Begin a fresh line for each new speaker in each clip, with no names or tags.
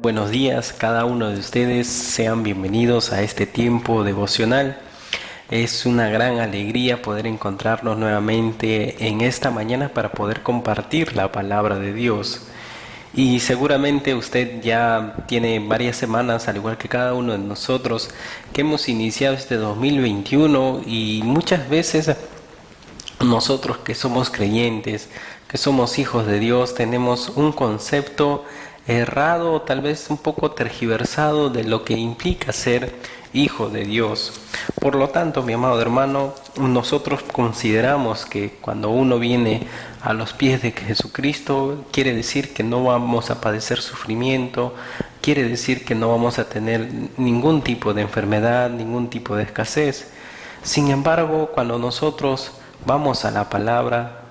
Buenos días, cada uno de ustedes, sean bienvenidos a este tiempo devocional. Es una gran alegría poder encontrarnos nuevamente en esta mañana para poder compartir la palabra de Dios. Y seguramente usted ya tiene varias semanas, al igual que cada uno de nosotros, que hemos iniciado este 2021 y muchas veces nosotros que somos creyentes, que somos hijos de Dios, tenemos un concepto errado, tal vez un poco tergiversado de lo que implica ser hijo de Dios. Por lo tanto, mi amado hermano, nosotros consideramos que cuando uno viene a los pies de Jesucristo, quiere decir que no vamos a padecer sufrimiento, quiere decir que no vamos a tener ningún tipo de enfermedad, ningún tipo de escasez. Sin embargo, cuando nosotros vamos a la palabra,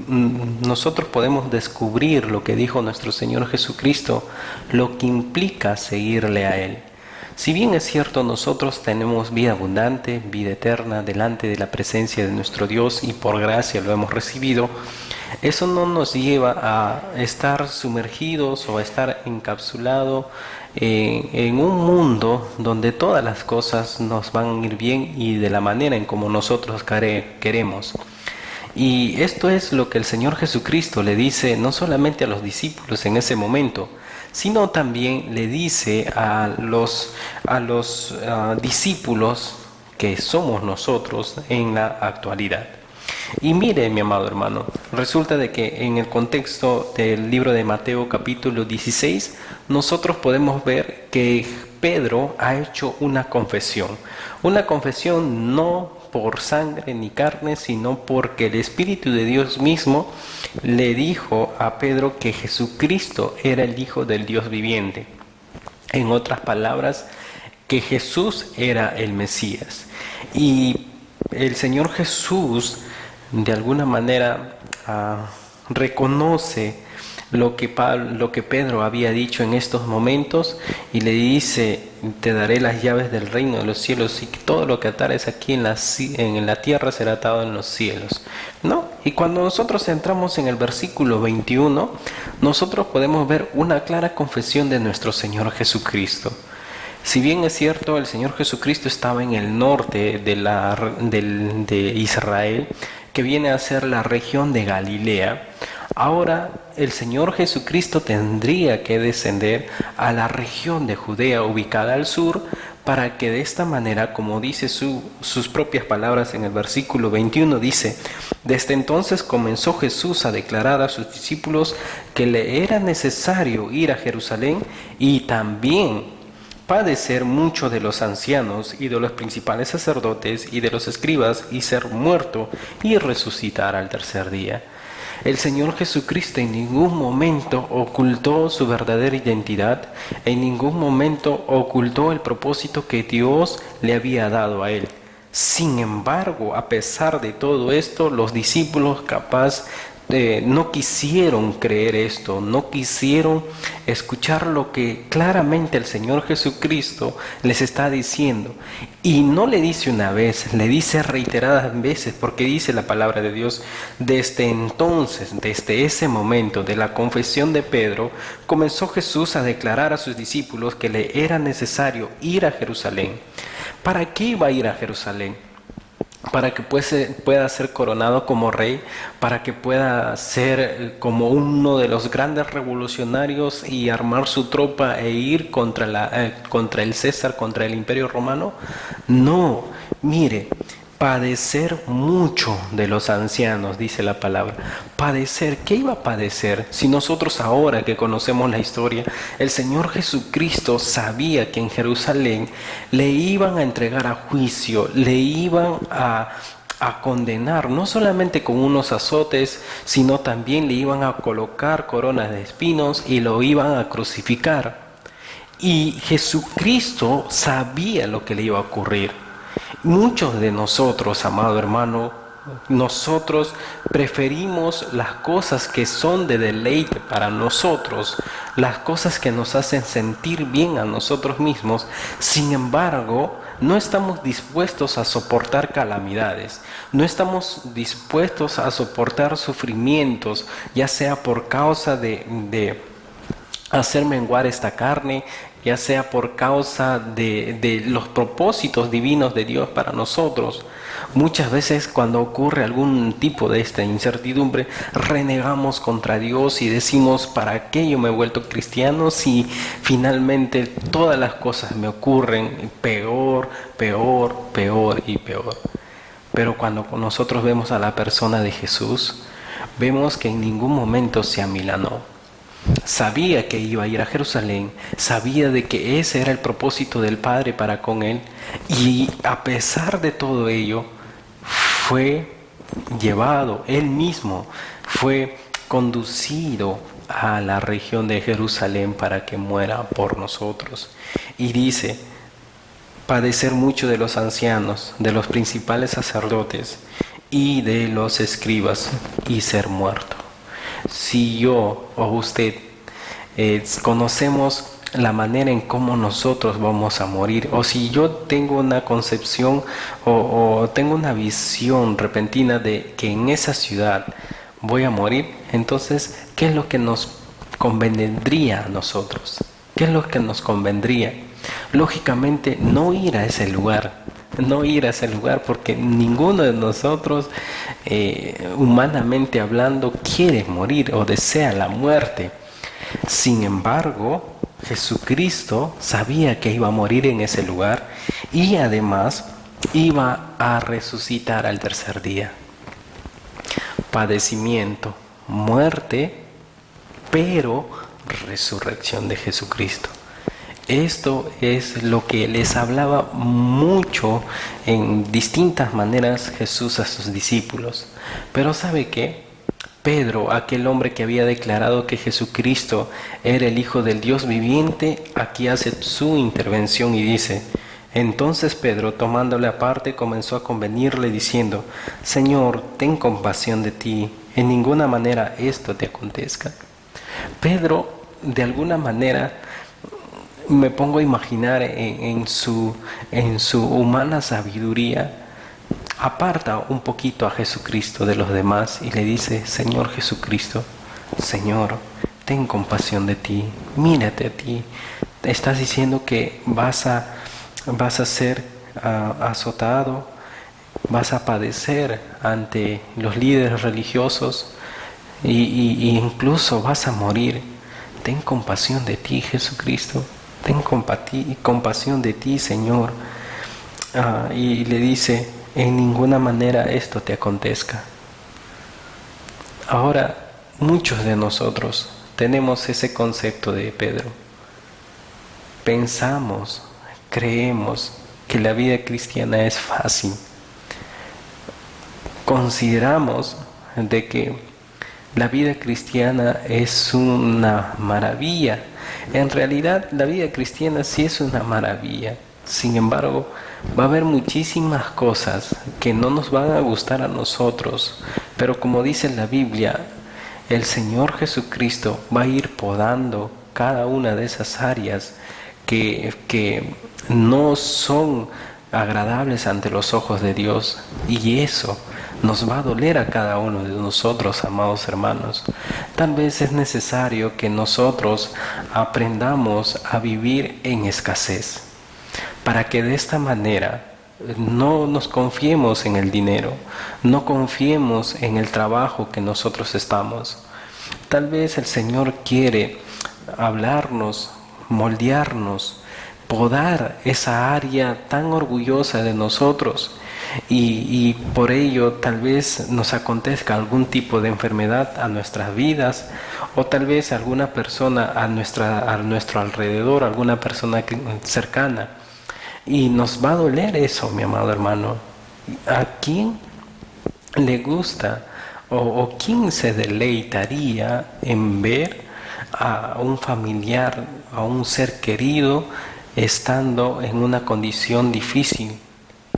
nosotros podemos descubrir lo que dijo nuestro Señor Jesucristo, lo que implica seguirle a Él. Si bien es cierto, nosotros tenemos vida abundante, vida eterna delante de la presencia de nuestro Dios y por gracia lo hemos recibido, eso no nos lleva a estar sumergidos o a estar encapsulados en un mundo donde todas las cosas nos van a ir bien y de la manera en como nosotros queremos. Y esto es lo que el Señor Jesucristo le dice no solamente a los discípulos en ese momento, sino también le dice a los discípulos que somos nosotros en la actualidad. Y mire, mi amado hermano, resulta de que en el contexto del libro de Mateo capítulo 16, nosotros podemos ver que Pedro ha hecho una confesión no por sangre ni carne, sino porque el Espíritu de Dios mismo le dijo a Pedro que Jesucristo era el Hijo del Dios viviente. En otras palabras, que Jesús era el Mesías. Y el Señor Jesús, de alguna manera, reconoce lo que Pedro había dicho en estos momentos y le dice: te daré las llaves del reino de los cielos, y que todo lo que atares aquí en la tierra será atado en los cielos, ¿no? Y cuando nosotros entramos en el versículo 21, nosotros podemos ver una clara confesión de nuestro Señor Jesucristo. Si bien es cierto, el Señor Jesucristo estaba en el norte de Israel, que viene a ser la región de Galilea, ahora el Señor Jesucristo tendría que descender a la región de Judea ubicada al sur, para que de esta manera, como dice sus propias palabras en el versículo 21, dice: desde entonces comenzó Jesús a declarar a sus discípulos que le era necesario ir a Jerusalén y también padecer mucho de los ancianos y de los principales sacerdotes y de los escribas, y ser muerto y resucitar al tercer día. El Señor Jesucristo en ningún momento ocultó su verdadera identidad, en ningún momento ocultó el propósito que Dios le había dado a él. Sin embargo, a pesar de todo esto, los discípulos no quisieron creer esto, no quisieron escuchar lo que claramente el Señor Jesucristo les está diciendo. Y no le dice una vez, le dice reiteradas veces, porque dice la palabra de Dios: desde entonces, desde ese momento de la confesión de Pedro, comenzó Jesús a declarar a sus discípulos que le era necesario ir a Jerusalén. ¿Para qué iba a ir a Jerusalén? Para que pueda ser coronado como rey, para que pueda ser como uno de los grandes revolucionarios y armar su tropa e ir contra el César, contra el Imperio Romano. No, mire, padecer mucho de los ancianos, dice la palabra. Padecer, ¿qué iba a padecer? Si nosotros ahora que conocemos la historia, el Señor Jesucristo sabía que en Jerusalén le iban a entregar a juicio, le iban a condenar, no solamente con unos azotes, sino también le iban a colocar coronas de espinos y lo iban a crucificar. Y Jesucristo sabía lo que le iba a ocurrir. Muchos de nosotros, amado hermano, nosotros preferimos las cosas que son de deleite para nosotros, las cosas que nos hacen sentir bien a nosotros mismos. Sin embargo, no estamos dispuestos a soportar calamidades, no estamos dispuestos a soportar sufrimientos, ya sea por causa de hacer menguar esta carne, ya sea por causa de los propósitos divinos de Dios para nosotros. Muchas veces cuando ocurre algún tipo de esta incertidumbre, renegamos contra Dios y decimos, ¿para qué yo me he vuelto cristiano si finalmente todas las cosas me ocurren peor, peor, peor y peor? Pero cuando nosotros vemos a la persona de Jesús, vemos que en ningún momento se amilanó. Sabía que iba a ir a Jerusalén, sabía de que ese era el propósito del Padre para con él, y a pesar de todo ello, fue llevado, él mismo fue conducido a la región de Jerusalén para que muera por nosotros. Y dice, padecer mucho de los ancianos, de los principales sacerdotes y de los escribas, y ser muerto. Si yo o usted conocemos la manera en cómo nosotros vamos a morir, o si yo tengo una concepción o tengo una visión repentina de que en esa ciudad voy a morir, entonces, ¿qué es lo que nos convendría a nosotros? ¿Qué es lo que nos convendría? Lógicamente, no ir a ese lugar. No ir a ese lugar, porque ninguno de nosotros, humanamente hablando, quiere morir o desea la muerte. Sin embargo, Jesucristo sabía que iba a morir en ese lugar y además iba a resucitar al tercer día. Padecimiento, muerte, pero resurrección de Jesucristo. Esto es lo que les hablaba mucho en distintas maneras Jesús a sus discípulos. Pero ¿sabe qué? Pedro, aquel hombre que había declarado que Jesucristo era el Hijo del Dios viviente, aquí hace su intervención y dice: entonces Pedro, tomándole aparte, comenzó a convenirle diciendo: Señor, ten compasión de ti, en ninguna manera esto te acontezca. Pedro, de alguna manera, me pongo a imaginar en su humana sabiduría, aparta un poquito a Jesucristo de los demás y le dice: Señor Jesucristo, Señor, ten compasión de ti, mírate a ti. Estás diciendo que vas a ser azotado, vas a padecer ante los líderes religiosos y incluso vas a morir. Ten compasión de ti, Jesucristo. Ten compasión de ti, Señor. Y le dice: en ninguna manera esto te acontezca. Ahora, muchos de nosotros tenemos ese concepto de Pedro. Pensamos, creemos que la vida cristiana es fácil. Consideramos de que la vida cristiana es una maravilla. En realidad, la vida cristiana sí es una maravilla. Sin embargo, va a haber muchísimas cosas que no nos van a gustar a nosotros. Pero como dice la Biblia, el Señor Jesucristo va a ir podando cada una de esas áreas que no son agradables ante los ojos de Dios. Y eso nos va a doler a cada uno de nosotros, amados hermanos. Tal vez es necesario que nosotros aprendamos a vivir en escasez, para que de esta manera no nos confiemos en el dinero, no confiemos en el trabajo que nosotros estamos. Tal vez el Señor quiere hablarnos, moldearnos, podar esa área tan orgullosa de nosotros, y por ello tal vez nos acontezca algún tipo de enfermedad a nuestras vidas, o tal vez alguna persona a nuestro alrededor, alguna persona cercana, y nos va a doler eso, mi amado hermano. ¿A quién le gusta o quién se deleitaría en ver a un familiar, a un ser querido, estando en una condición difícil,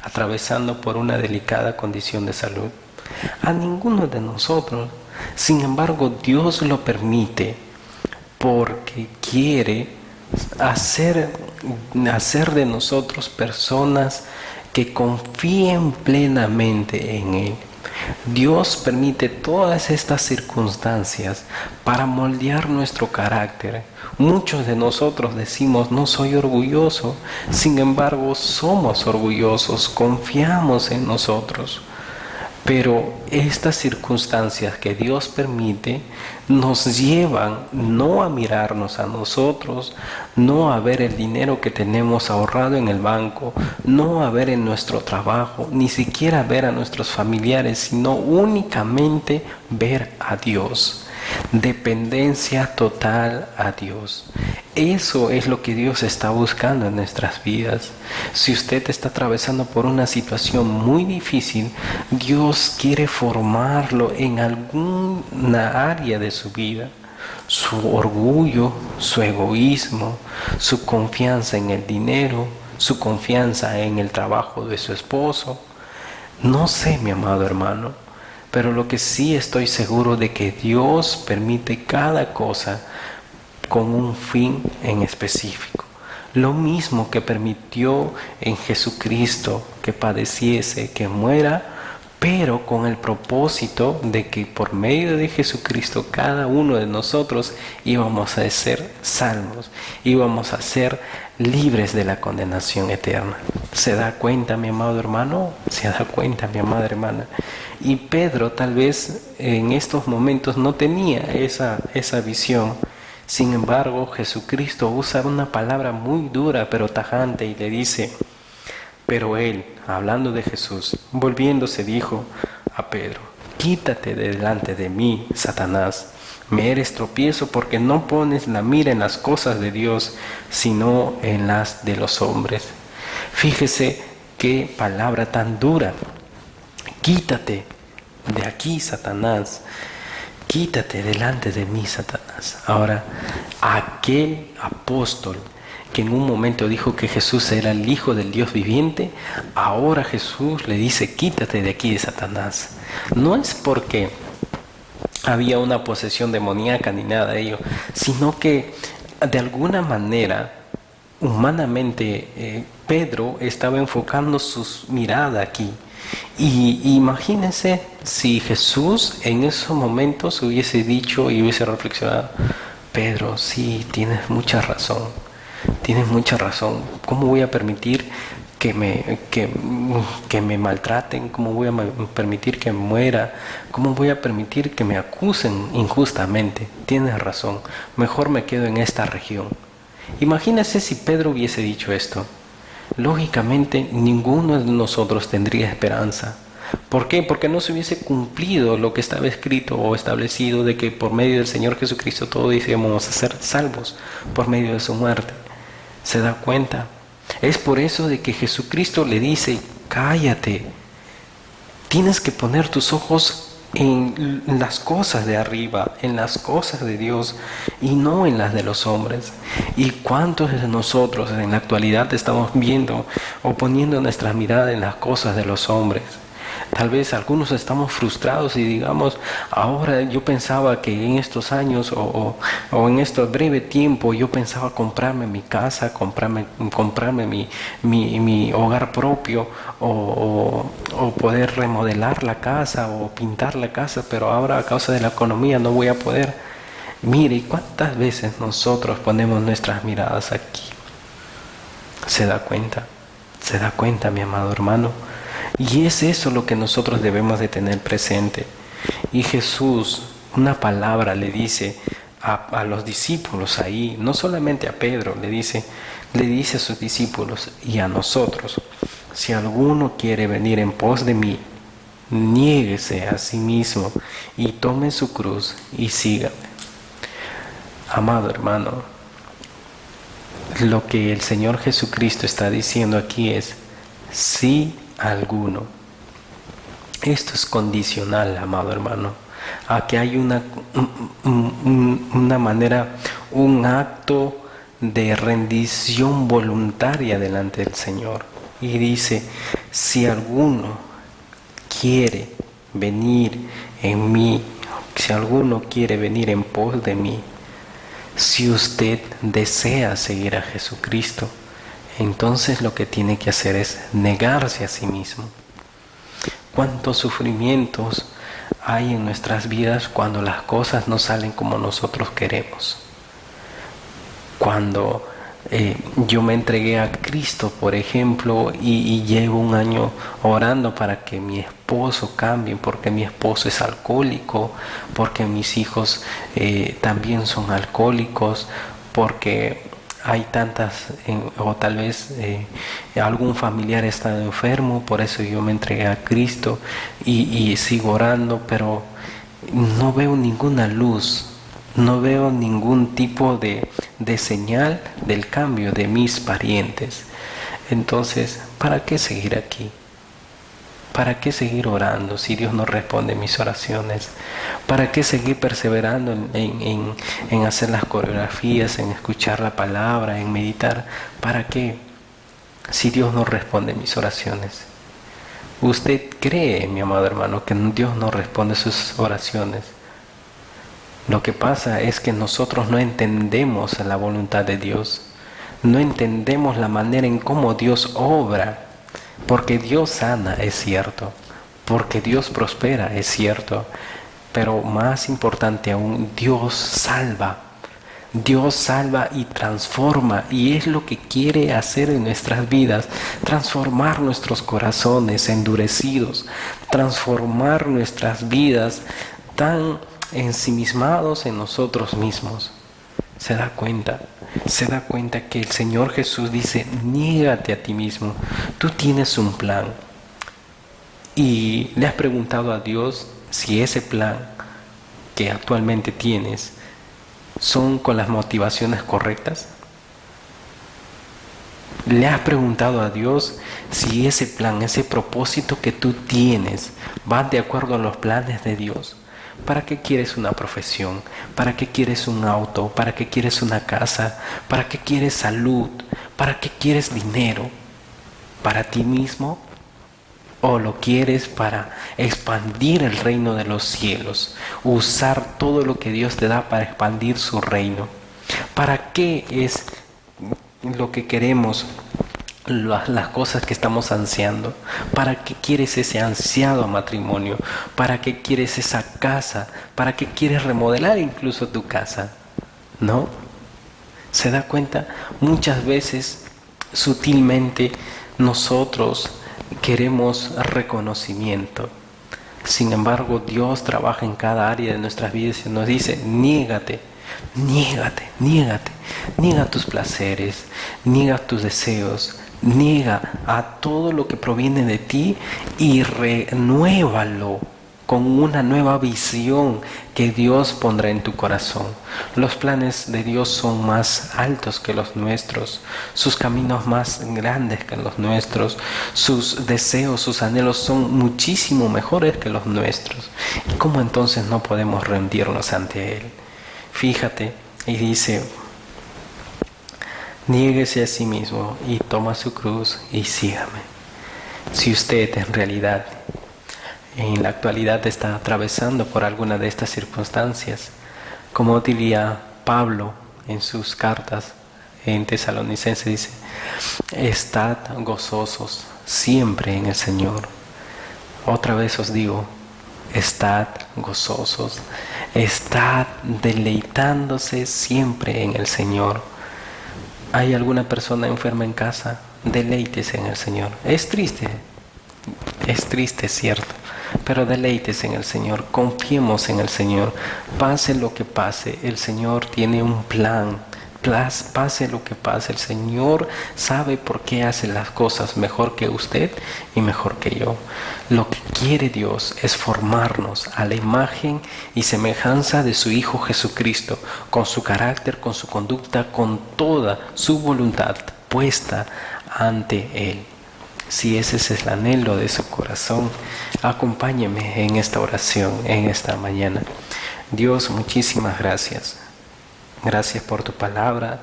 atravesando por una delicada condición de salud? A ninguno de nosotros. Sin embargo, Dios lo permite porque quiere hacer de nosotros personas que confíen plenamente en Él. Dios permite todas estas circunstancias para moldear nuestro carácter. Muchos de nosotros decimos, no soy orgulloso, sin embargo somos orgullosos, confiamos en nosotros. Pero estas circunstancias que Dios permite nos llevan no a mirarnos a nosotros, no a ver el dinero que tenemos ahorrado en el banco, no a ver en nuestro trabajo, ni siquiera ver a nuestros familiares, sino únicamente ver a Dios. Dependencia total a Dios. Eso es lo que Dios está buscando en nuestras vidas. Si usted está atravesando por una situación muy difícil, Dios quiere formarlo en alguna área de su vida. Su orgullo, su egoísmo, su confianza en el dinero, su confianza en el trabajo de su esposo. No sé, mi amado hermano, pero lo que sí estoy seguro de que Dios permite cada cosa con un fin en específico. Lo mismo que permitió en Jesucristo que padeciese, que muera, pero con el propósito de que por medio de Jesucristo cada uno de nosotros íbamos a ser salvos, íbamos a ser libres de la condenación eterna. ¿Se da cuenta, mi amado hermano? ¿Se da cuenta, mi amada hermana? Y Pedro tal vez en estos momentos no tenía esa visión. Sin embargo, Jesucristo usa una palabra muy dura pero tajante y le dice, pero él, hablando de Jesús, volviéndose dijo a Pedro, quítate de delante de mí, Satanás, me eres tropiezo porque no pones la mira en las cosas de Dios, sino en las de los hombres. Fíjese qué palabra tan dura. Quítate de aquí, Satanás. Quítate delante de mí, Satanás. Ahora, aquel apóstol que en un momento dijo que Jesús era el Hijo del Dios viviente, ahora Jesús le dice, quítate de aquí, de Satanás. No es porque había una posesión demoníaca ni nada de ello, sino que de alguna manera, humanamente, Pedro estaba enfocando su mirada aquí. Y imagínense si Jesús en esos momentos hubiese dicho y hubiese reflexionado, Pedro, sí, tienes mucha razón, ¿cómo voy a permitir que me maltraten? ¿Cómo voy a permitir que muera? ¿Cómo voy a permitir que me acusen injustamente? Tienes razón, mejor me quedo en esta región. Imagínense si Pedro hubiese dicho esto. Lógicamente, ninguno de nosotros tendría esperanza. ¿Por qué? Porque no se hubiese cumplido lo que estaba escrito o establecido de que por medio del Señor Jesucristo todos íbamos a ser salvos por medio de su muerte. ¿Se da cuenta? Es por eso de que Jesucristo le dice, cállate, tienes que poner tus ojos en las cosas de arriba, en las cosas de Dios y no en las de los hombres. ¿Y cuántos de nosotros en la actualidad estamos viendo o poniendo nuestra mirada en las cosas de los hombres? Tal vez algunos estamos frustrados y digamos, ahora yo pensaba que en estos años o en este breve tiempo yo pensaba comprarme mi casa, comprarme mi hogar propio o poder remodelar la casa o pintar la casa, pero ahora a causa de la economía no voy a poder. Mire, ¿cuántas veces nosotros ponemos nuestras miradas aquí? ¿Se da cuenta? ¿Se da cuenta, mi amado hermano? Y es eso lo que nosotros debemos de tener presente. Y Jesús, una palabra le dice a los discípulos ahí, no solamente a Pedro, le dice a sus discípulos y a nosotros, si alguno quiere venir en pos de mí, niéguese a sí mismo y tome su cruz y sígame. Amado hermano, lo que el Señor Jesucristo está diciendo aquí es, si alguno. Esto es condicional, amado hermano, a que hay una manera, un acto de rendición voluntaria delante del Señor. Y dice, si alguno quiere venir en mí, si alguno quiere venir en pos de mí, si usted desea seguir a Jesucristo, entonces lo que tiene que hacer es negarse a sí mismo. cuántos sufrimientos hay en nuestras vidas cuando las cosas no salen como nosotros queremos. Cuando yo me entregué a Cristo, por ejemplo, y llevo un año orando para que mi esposo cambie, porque mi esposo es alcohólico, porque mis hijos también son alcohólicos, porque hay tantas, o tal vez algún familiar está enfermo, por eso yo me entregué a Cristo y sigo orando, pero no veo ninguna luz. No veo ningún tipo de señal del cambio de mis parientes. Entonces, ¿para qué seguir aquí? ¿Para qué seguir orando si Dios no responde mis oraciones? ¿Para qué seguir perseverando en hacer las coreografías, en escuchar la palabra, en meditar? ¿Para qué si Dios no responde mis oraciones? ¿Usted cree, mi amado hermano, que Dios no responde sus oraciones? Lo que pasa es que nosotros no entendemos la voluntad de Dios, no entendemos la manera en cómo Dios obra, porque Dios sana, es cierto, porque Dios prospera, es cierto, pero más importante aún, Dios salva y transforma, y es lo que quiere hacer en nuestras vidas, transformar nuestros corazones endurecidos, transformar nuestras vidas tan ensimismados en nosotros mismos. Se da cuenta que el Señor Jesús dice: niégate a ti mismo, tú tienes un plan. Y le has preguntado a Dios si ese plan que actualmente tienes son con las motivaciones correctas. Le has preguntado a Dios si ese plan, ese propósito que tú tienes va de acuerdo a los planes de Dios. ¿Para qué quieres una profesión? ¿Para qué quieres un auto? ¿Para qué quieres una casa? ¿Para qué quieres salud? ¿Para qué quieres dinero? ¿Para ti mismo? ¿O lo quieres para expandir el reino de los cielos? Usar todo lo que Dios te da para expandir su reino. ¿Para qué es lo que queremos? Las cosas que estamos ansiando. ¿Para qué quieres ese ansiado matrimonio? ¿Para qué quieres esa casa? ¿Para qué quieres remodelar incluso tu casa? ¿No? ¿Se da cuenta? Muchas veces, sutilmente, nosotros queremos reconocimiento. Sin embargo, Dios trabaja en cada área de nuestras vidas y nos dice: niégate. Niega tus placeres, niega tus deseos, niega a todo lo que proviene de ti y renuévalo con una nueva visión que Dios pondrá en tu corazón. Los planes de Dios son más altos que los nuestros, sus caminos más grandes que los nuestros, sus deseos, sus anhelos son muchísimo mejores que los nuestros. ¿Y cómo entonces no podemos rendirnos ante Él? Fíjate, y dice: niéguese a sí mismo y toma su cruz y sígame. Si usted en realidad en la actualidad está atravesando por alguna de estas circunstancias, como diría Pablo en sus cartas en Tesalonicenses, dice: estad gozosos siempre en el Señor. Otra vez os digo: estad gozosos, estad deleitándose siempre en el Señor. ¿Hay alguna persona enferma en casa? Deleítese en el Señor. Es triste, es cierto, pero deleítese en el Señor, confiemos en el Señor. Pase lo que pase, el Señor tiene un plan. Pase lo que pase, el Señor sabe por qué hace las cosas mejor que usted y mejor que yo. Lo que quiere Dios es formarnos a la imagen y semejanza de su Hijo Jesucristo, con su carácter, con su conducta, con toda su voluntad puesta ante Él. Si ese es el anhelo de su corazón, acompáñeme en esta oración, en esta mañana. Dios, muchísimas gracias. Gracias por tu palabra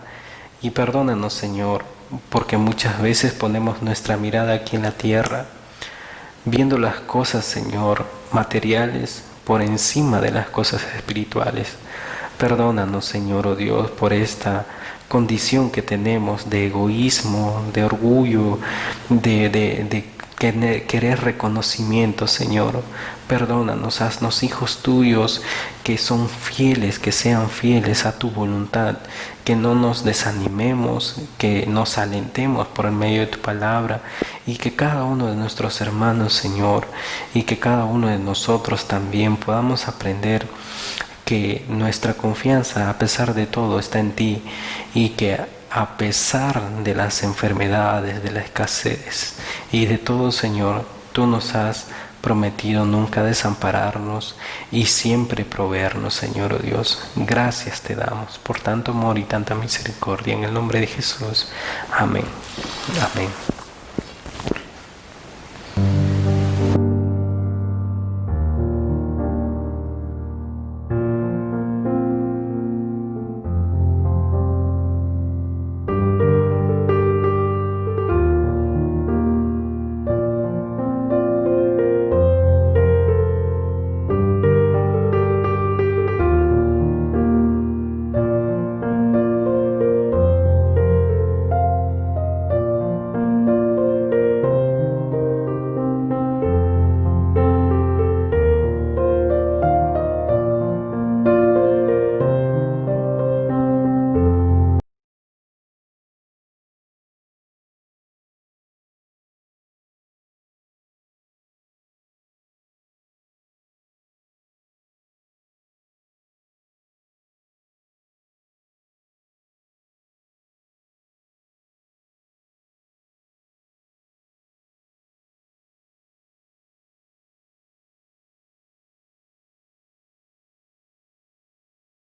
y perdónanos, Señor, porque muchas veces ponemos nuestra mirada aquí en la tierra, viendo las cosas, Señor, materiales por encima de las cosas espirituales. Perdónanos, Señor, oh Dios, por esta condición que tenemos de egoísmo, de orgullo, de querer reconocimiento, Señor. Perdónanos, haznos hijos tuyos que son fieles, que sean fieles a tu voluntad, que no nos desanimemos, que nos alentemos por el medio de tu palabra, y que cada uno de nuestros hermanos, Señor, y que cada uno de nosotros también podamos aprender que nuestra confianza, a pesar de todo, está en ti, y que a pesar de las enfermedades, de la escasez y de todo, Señor, tú nos has prometido nunca desampararnos y siempre proveernos, Señor, oh Dios. Gracias te damos por tanto amor y tanta misericordia en el nombre de Jesús. Amén. Amén.